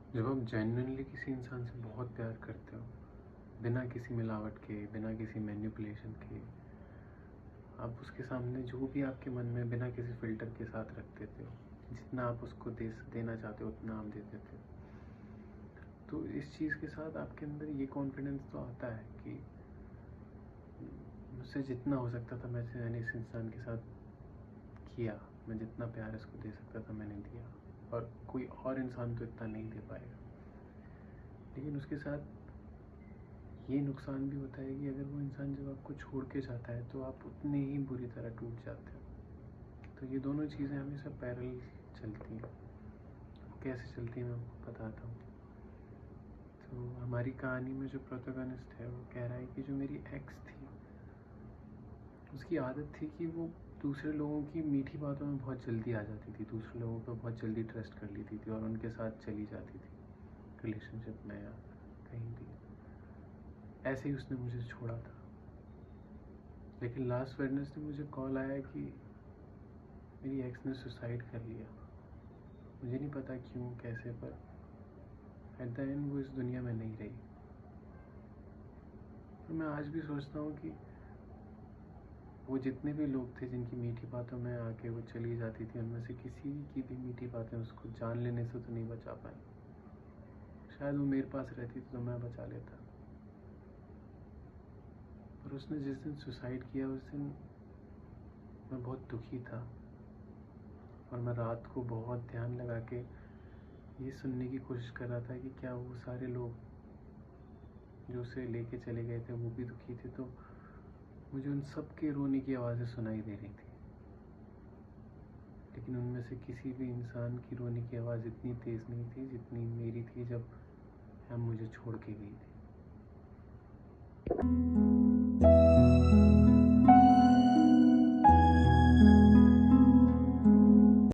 जब आप जेन्युइनली किसी इंसान से बहुत प्यार करते हो, बिना किसी मिलावट के, बिना किसी मैनिपुलेशन के, आप उसके सामने जो भी आपके मन में बिना किसी फ़िल्टर के साथ रख देते हो। जितना आप उसको देना चाहते हो उतना आप दे देते हो। तो इस चीज़ के साथ आपके अंदर ये कॉन्फिडेंस तो आता है कि मुझसे जितना हो सकता था मैंने इस इंसान के साथ किया। मैं जितना प्यार इसको दे सकता था मैंने दिया, और कोई और इंसान तो इतना नहीं दे पाएगा। लेकिन उसके साथ ये नुकसान भी होता है कि अगर वो इंसान जब आपको छोड़ के जाता है तो आप उतने ही बुरी तरह टूट जाते हो। तो ये दोनों चीज़ें हमेशा पैरेलल चलती हैं। कैसे चलती हैं मैं आपको बताता हूँ। तो हमारी कहानी में जो प्रोटोगनिस्ट है वो कह रहा है कि जो मेरी एक्स थी, उसकी आदत थी कि वो दूसरे लोगों की मीठी बातों में बहुत जल्दी आ जाती थी, दूसरे लोगों पर बहुत जल्दी ट्रस्ट कर लेती थी और उनके साथ चली जाती थी रिलेशनशिप में या कहीं भी। ऐसे ही उसने मुझे छोड़ा था। लेकिन लास्ट वेडनेसडे मुझे कॉल आया कि मेरी एक्स ने सुसाइड कर लिया। मुझे नहीं पता क्यों कैसे, पर एट द एंड वो इस दुनिया में नहीं रही। और मैं आज भी सोचता हूँ कि वो जितने भी लोग थे जिनकी मीठी बातों में आके वो चली जाती थी, उनमें से किसी की भी मीठी बातें उसको जान लेने से तो नहीं बचा पाई। शायद वो मेरे पास रहती तो मैं बचा लेता। पर उसने जिस दिन सुसाइड किया उस दिन मैं बहुत दुखी था, और मैं रात को बहुत ध्यान लगा के ये सुनने की कोशिश कर रहा था कि क्या वो सारे लोग जो उसे लेके चले गए थे वो भी दुखी थे। तो मुझे उन सब के रोने की आवाज़ें सुनाई दे रही थी, लेकिन उनमें से किसी भी इंसान की रोने की आवाज़ इतनी तेज़ नहीं थी जितनी मेरी थी जब हम मुझे छोड़ के गई थी।